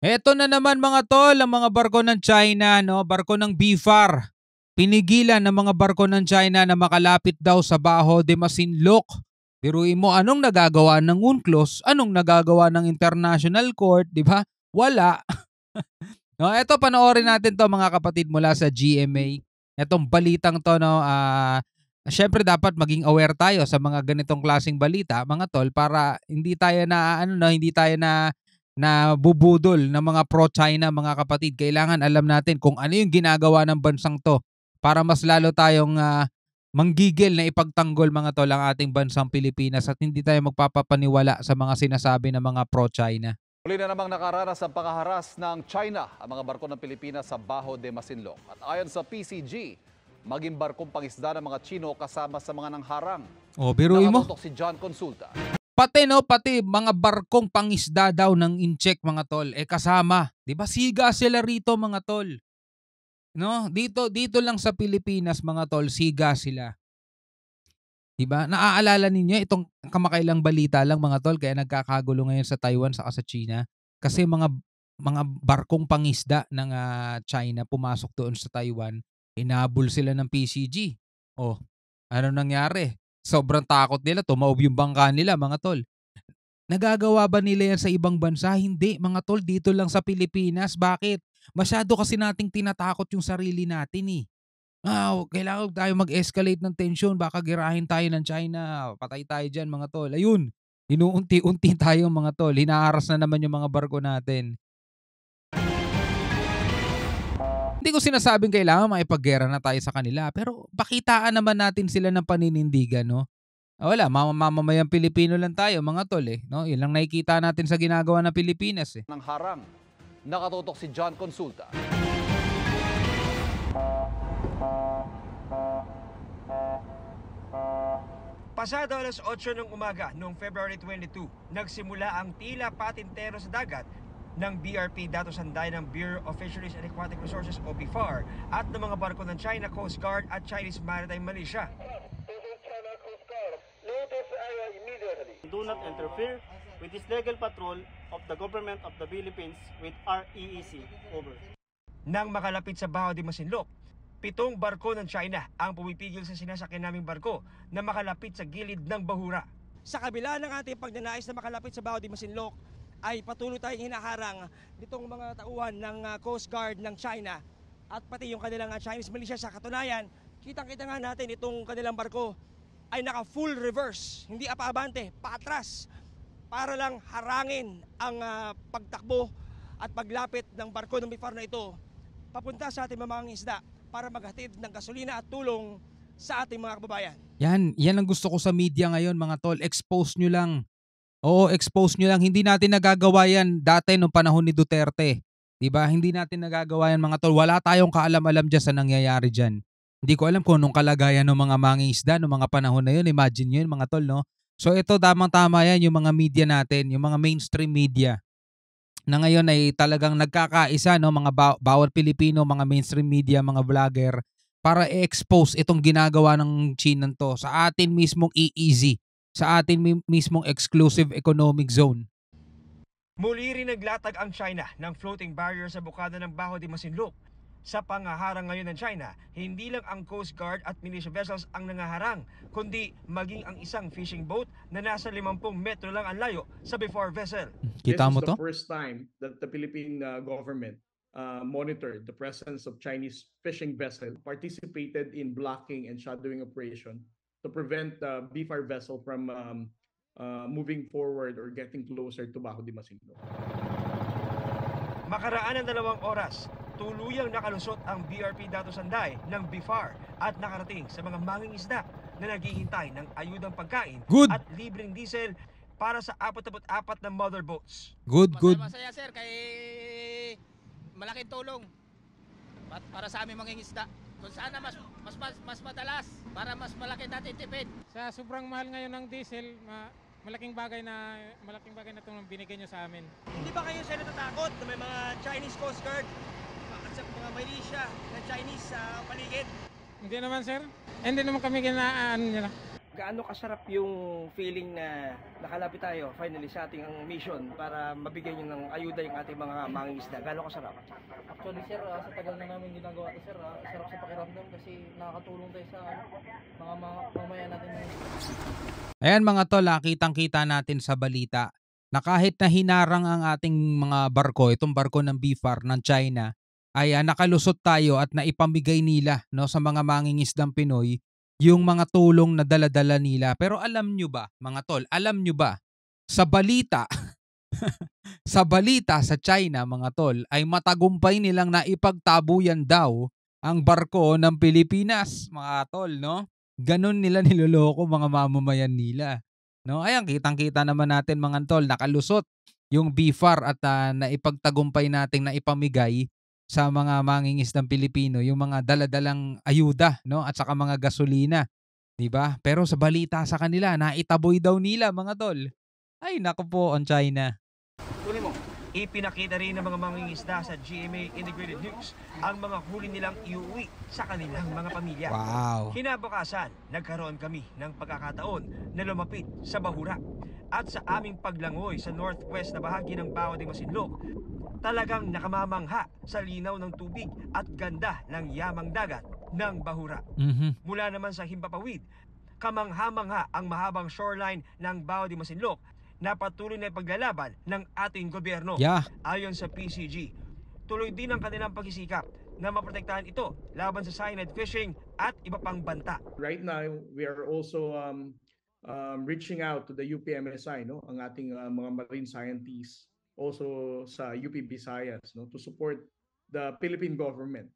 Eto na naman mga tol, ang mga barko ng China, no? Barko ng BFAR. Pinigilan ng mga barko ng China na makalapit daw sa Baho de Masinloc. Biruin mo, anong nagagawa ng UNCLOS? Anong nagagawa ng International Court, di ba? Wala. No, eto panoorin natin to mga kapatid mula sa GMA. Etong balitang to, no, syempre dapat maging aware tayo sa mga ganitong klaseng balita, mga tol, para hindi tayo na ano, no, hindi tayo na bubudol ng mga pro-China, mga kapatid. Kailangan alam natin kung ano yung ginagawa ng bansang to para mas lalo tayong manggigil na ipagtanggol, mga tol, ang ating bansang Pilipinas at hindi tayo magpapapaniwala sa mga sinasabi ng mga pro-China. Muli na namang nakaranas ang panghaharas ng China ang mga barko ng Pilipinas sa Baho de Masinloc. At ayon sa PCG, maging barkong pangisda ng mga Chino kasama sa mga nangharang. O, biruin mo. Nakatutok si John Consulta. Pati mga barkong pangisda daw ng incheck, mga tol, kasama. 'Di ba? Siga sila rito, mga tol. No? Dito lang sa Pilipinas, mga tol, siga sila. 'Di ba? Naaalala ninyo itong kamakailang balita lang, mga tol, kaya nagkakagulo ngayon sa Taiwan saka sa China kasi mga barkong pangisda ng China pumasok doon sa Taiwan, hinabol sila ng PCG. Oh, ano nangyari? Sobrang takot nila, tumaob yung bangka nila, mga tol. Nagagawa ba nila yan sa ibang bansa? Hindi, mga tol, dito lang sa Pilipinas. Bakit? Masyado kasi nating tinatakot yung sarili natin eh. Kailangan tayo mag-escalate ng tension, baka girahin tayo ng China, patay tayo dyan, mga tol. Ayun, inuunti-unti tayo, mga tol. Hinaharas na naman yung mga barko natin. Hindi ko sinasabing kailangan maipaggera na tayo sa kanila, pero pakitaan naman natin sila ng paninindigan, no? Wala, mamamayang Pilipino lang tayo, mga tol, no? Yun lang nakikita natin sa ginagawa ng Pilipinas eh. Nang harang, nakatutok si John Consulta. Pasado alas 8 ng umaga noong February 22, nagsimula ang tila patintero sa dagat ng BRP datos sanday ng Bureau of Fisheries and Aquatic Resources o BFAR at ng mga barko ng China Coast Guard at Chinese Maritime Militia. Do not interfere with this legal patrol of the government of the Philippines with REEC. Over. Nang makalapit sa Baho de Masinloc, 7 barko ng China ang pumipigil sa sinasakyan naming barko na makalapit sa gilid ng bahura. Sa kabila ng ating pagnanais na makalapit sa Baho de Masinloc, ay patuloy tayong hinaharang nitong mga tauhan ng Coast Guard ng China at pati yung kanilang Chinese militia. Sa katunayan, kitang-kita nga natin itong kanilang barko ay naka full reverse, hindi apa-abante, paatras, para lang harangin ang pagtakbo at paglapit ng barko ng BFAR na ito papunta sa ating mga isda para maghatid ng gasolina at tulong sa ating mga kababayan. Yan ang gusto ko sa media ngayon, mga tol. Expose nyo lang. Oo, expose nyo lang. Hindi natin nagagawa yan dati noong panahon ni Duterte. Diba? Hindi natin nagagawa yan, mga tol. Wala tayong kaalam-alam dyan sa nangyayari dyan. Hindi ko alam kung anong kalagayan ng mga mangingisda noong mga panahon na yun. Imagine nyo yun, mga tol, no? So ito, tamang-tama yan, yung mga media natin, yung mga mainstream media na ngayon ay talagang nagkakaisa, no, mga bawat Pilipino, mga mainstream media, mga vlogger, para i-expose itong ginagawa ng China to sa atin mismong EEZ, sa atin mismong exclusive economic zone. Muli rin naglatag ang China ng floating barrier sa bukana ng Baho de Masinloc. Sa pangaharang ngayon ng China, hindi lang ang Coast Guard at militia vessels ang nangaharang, kundi maging ang isang fishing boat na nasa 50 metro lang ang layo sa BFAR vessel. Kita mo to? This is the first time that the Philippine government monitored the presence of Chinese fishing vessel, participated in blocking and shadowing operation to prevent the BFAR vessel from moving forward or getting closer to Baho de Masinloc. Makaraan ng 2 oras, tuluyang nakalusot ang BRP Dato Sanday ng BFAR at nakarating sa mga mangingisda na naghihintay ng ayudang pagkain at libreng diesel para sa 44 na mother boats. Good. Masaya sir, kay malaking tulong para sa aming mangingisda. Kung sana mas madalas para mas malaki natin tipid. Sa sobrang mahal ngayon ng diesel, malaking bagay na itong binigay nyo sa amin. Hindi ba kayo sila natatakot na may mga Chinese Coast Guard at sa mga militia na Chinese sa paligid? Hindi naman sir. Hindi naman kami ginaan nila. Gaano kasarap yung feeling na nakalapit tayo finally sa ating ang mission para mabigyan nyo ng ayuda yung ating mga mangingisda. Gaano kasarap? Actually sir, sa tagal na namin ginagawa ito sir, sarap sa pakiramdam kasi nakakatulong tayo sa mga mamamayan natin. Ayan mga tol, kitang-kita natin sa balita na kahit na hinarang ang ating mga barko, itong barko ng BFAR ng China, ay nakalusot tayo at naipamigay nila, no, sa mga mangingisdang Pinoy yung mga tulong na dala-dala nila. Pero alam nyo ba, mga tol, alam nyo ba, sa balita, sa balita sa China, mga tol, ay matagumpay nilang naipagtabuyan daw ang barko ng Pilipinas, mga tol, no? Ganon nila niloloko mga mamamayan nila. No? Ayan, kitang-kita naman natin mga tol, nakalusot yung BFAR at naipagtagumpay nating naipamigay sa mga mangingisdang Pilipino yung mga daladalang ayuda, no, at saka mga gasolina, 'di ba? Pero sa balita sa kanila, naitaboy daw nila mga tol. Ay nako po ang China. Tuloy mo. Ipinakita rin ng mga mangingisda sa GMA Integrated News ang mga huli nilang iuwi sa kanilang mga pamilya. Wow. Kinabukasan, nagkaroon kami ng pagkakataon na lumapit sa Bahura. At sa aming paglangoy sa northwest na bahagi ng Bao de Masinloc, talagang nakamamangha sa linaw ng tubig at ganda ng yamang dagat ng Bahura. Mula naman sa Himpapawid, kamangha-mangha ang mahabang shoreline ng Bao de Masinloc na patuloy na ipaglalaban ng ating gobyerno. Ayon sa PCG, tuloy din ang kanilang pagsisikap na maprotektahan ito laban sa cyanide fishing at iba pang banta. Right now, we are also reaching out to the UPMSI, no, ang ating mga marine scientists, also sa UP Visayas, no, to support the Philippine government.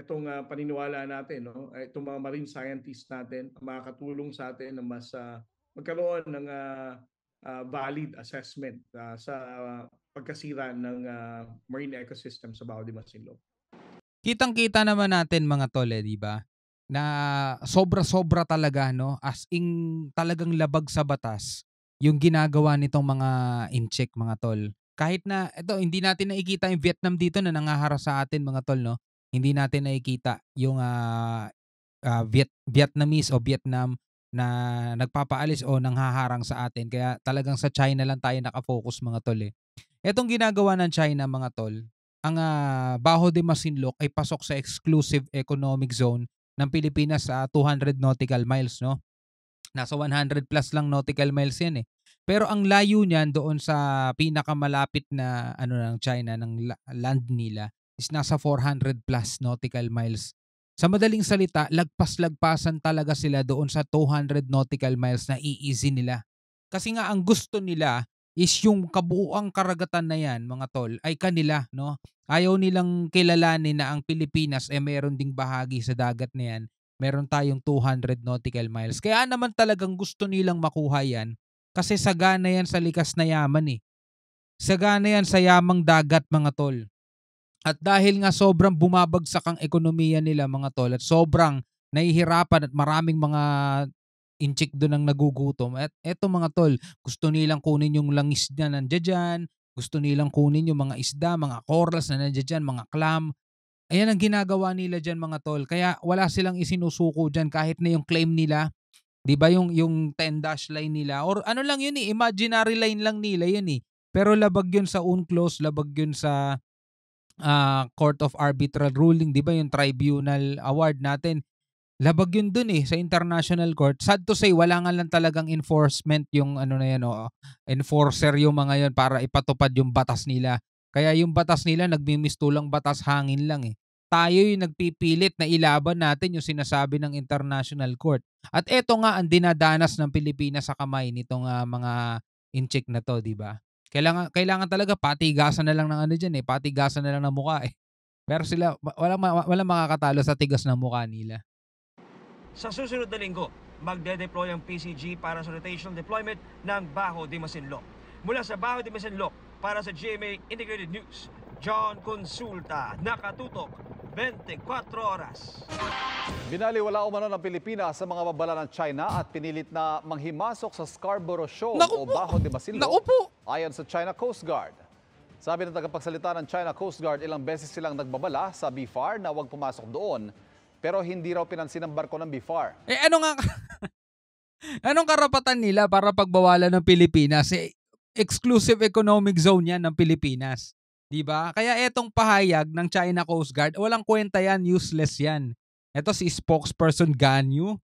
Itong paniniwala natin, no, itong mga marine scientists natin makakatulong sa atin na mas magkaroon ng valid assessment sa pagkasira ng marine ecosystem sa Bao de Masinloc. Kitang-kita naman natin mga tol, di ba? Na sobra-sobra talaga, no, as in talagang labag sa batas yung ginagawa nitong mga incheck, mga tol. Kahit na ito, hindi natin nakikita yung Vietnam dito na nangaharap sa atin, mga tol, no. Hindi natin nakikita yung Vietnamese o Vietnam na nagpapaalis o nanghaharang sa atin. Kaya talagang sa China lang tayo nakafocus, mga tol. Etong ginagawa ng China, mga tol, ang Baho de Masinloc ay pasok sa exclusive economic zone ng Pilipinas sa 200 nautical miles, no? Nasa 100 plus lang nautical miles yan eh. Pero ang layo niyan doon sa pinakamalapit na ng China, ng land nila, is nasa 400 plus nautical miles. Sa madaling salita, lagpas-lagpasan talaga sila doon sa 200 nautical miles na i-easy nila. Kasi nga ang gusto nila is yung kabuuang karagatan na yan, mga tol, ay kanila, no? Ayaw nilang kilalanin na ang Pilipinas ay meron ding bahagi sa dagat na yan. Meron tayong 200 nautical miles. Kaya naman talagang gusto nilang makuha yan kasi sagana yan sa likas na yaman eh. Sagana yan sa yamang dagat, mga tol. At dahil nga sobrang bumabagsak ang ekonomiya nila, mga tol, at sobrang nahihirapan at maraming mga inchik doon ang nagugutom. At eto, mga tol, gusto nilang kunin yung langis na nandiyan dyan, gusto nilang kunin yung mga isda, mga corals na nandiyan dyan, mga clam. Ayan ang ginagawa nila dyan, mga tol. Kaya wala silang isinusuko dyan kahit na yung claim nila, di ba, yung 10-dash line nila, or ano lang yun eh, imaginary line lang nila yun eh. Pero labag yun sa UNCLOS, labag yun sa Court of Arbitral Ruling, di ba, yung tribunal award natin. Labag yun dun eh, sa international court. Sad to say, wala nga lang talagang enforcement yung enforcer yung mga yun para ipatupad yung batas nila. Kaya yung batas nila, nagmimistulang batas hangin lang eh. Tayo yung nagpipilit na ilaban natin yung sinasabi ng international court. At eto nga ang dinadanas ng Pilipinas sa kamay nitong mga incheck na to, di ba? Kailangan talaga patigasan na lang ng dyan eh. Patigasan na lang ng mukha eh. Pero sila, walang makakatalo sa tigas ng mukha nila. Sa susunod na linggo, magde-deploy ang PCG para sa rotational deployment ng Baho de Masinloc. Mula sa Baho de Masinloc, para sa GMA Integrated News, John Consulta, nakatutok 24 oras. Binaliwala umano ng Pilipinas sa mga babala ng China at pinilit na manghimasok sa Scarborough Shoal o Baho de Masinloc ayon sa China Coast Guard. Sabi ng tagapagsalita ng China Coast Guard, ilang beses silang nagbabala sa BFAR na huwag pumasok doon. pero hindi raw pinansin ng barko ng BIFAR. Ano nga anong karapatan nila para pagbawalan ng Pilipinas? Exclusive economic zone yan ng Pilipinas. 'Di ba? Kaya etong pahayag ng China Coast Guard, walang kwenta yan, useless yan. Ito si spokesperson Ganyu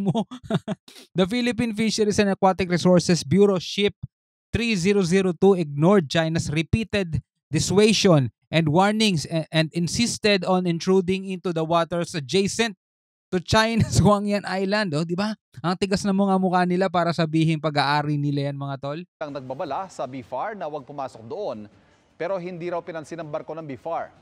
mo. The Philippine Fisheries and Aquatic Resources Bureau Ship 3002 ignored China's repeated dissuasion and warnings and insisted on intruding into the waters adjacent to China's Huangyan Island. Oh, di ba? Ang tigas na mga mukha nila para sabihin pag-aari nila yan, mga tol. Ang nagbabala sa BIFAR na huwag pumasok doon, pero hindi raw pinansin ng barko ng BIFAR.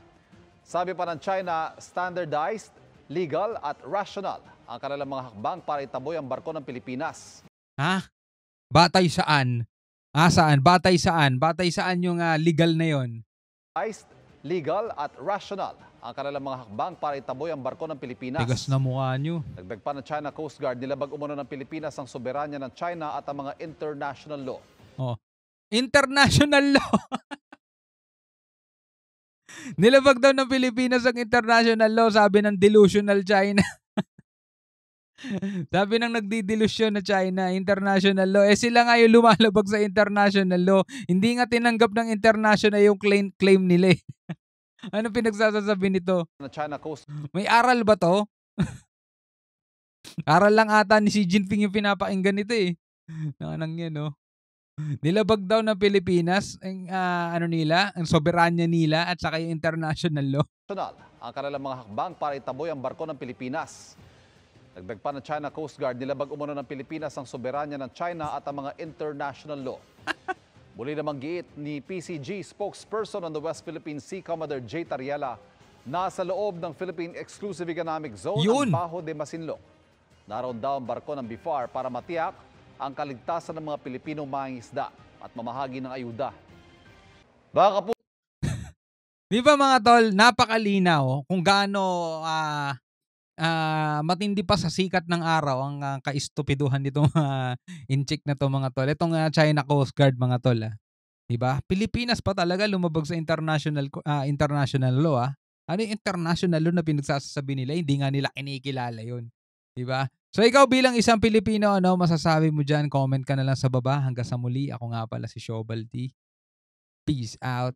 Sabi pa ng China, standardized, legal at rational ang kanilang mga hakbang para itaboy ang barko ng Pilipinas. Ha? Batay saan? Saan? Batay saan? Batay saan yung legal na yon? Legal at rational ang kanilang mga hakbang para itaboy ang barko ng Pilipinas. Tigas na mukha nyo. Dagdag pa ng China Coast Guard, nilabag umano ng Pilipinas ang soberanya ng China at ang mga international law. Oh. International law! Nilabag daw ng Pilipinas ang international law, sabi ng delusional China. Sabi ng nagdidelusyon na China, international law. Sila nga yung lumalabag sa international law. Hindi nga tinanggap ng international yung claim nila. Ano pinagsasasabi nito? China Coast. May aral ba to? Aral lang ata ni Xi Jinping yung pinapakinggan nito eh. Nanang yan, no? Nilabag daw ng Pilipinas ang soberanya nila at saka yung international law. Ang kanilang mga hakbang para itaboy ang barko ng Pilipinas. Dagdag pa ng China Coast Guard, nilabag umano ng Pilipinas ang soberanya ng China at ang mga international law. Muli namang giit ni PCG spokesperson on the West Philippine Sea, Commodore J. Tariela, nasa loob ng Philippine Exclusive Economic Zone ang Bajo de Masinloc. Naroon daw ang barko ng BIFAR para matiyak ang kaligtasan ng mga Pilipinong mangingisda at mamahagi ng ayuda. Baka po Di ba mga tol, napakalinaw kung gaano matindi pa sa sikat ng araw ang kaistupiduhan nitong in-check na to, mga tol. Itong China Coast Guard, mga tol. Di ba? Pilipinas pa talaga lumabag sa international law. Ano yung international law na pinagsasabi nila? Hindi nga nila kinikilala yun. Di ba? So ikaw bilang isang Pilipino, ano masasabi mo dyan? Comment ka na lang sa baba. Hanggang sa muli, ako nga pala si Shobal T. Peace out.